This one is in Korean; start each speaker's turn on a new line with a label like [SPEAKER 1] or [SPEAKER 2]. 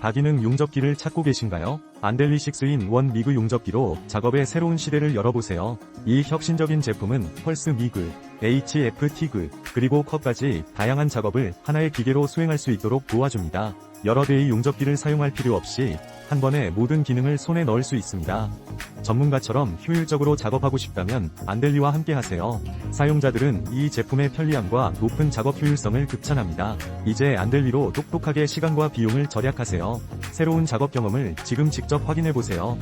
[SPEAKER 1] 다기능 용접기를 찾고 계신가요? 안델리 6-in-1 미그 용접기로 작업의 새로운 시대를 열어보세요. 이 혁신적인 제품은 펄스 미그, HF 티그, 그리고 컷까지 다양한 작업을 하나의 기계로 수행할 수 있도록 도와줍니다. 여러 대의 용접기를 사용할 필요 없이 한 번에 모든 기능을 손에 넣을 수 있습니다. 전문가처럼 효율적으로 작업하고 싶다면 안델리와 함께 하세요. 사용자들은 이 제품의 편리함과 높은 작업 효율성을 극찬합니다. 이제 안델리로 똑똑하게 시간과 비용을 절약하세요. 새로운 작업 경험을 지금 직접 확인해보세요.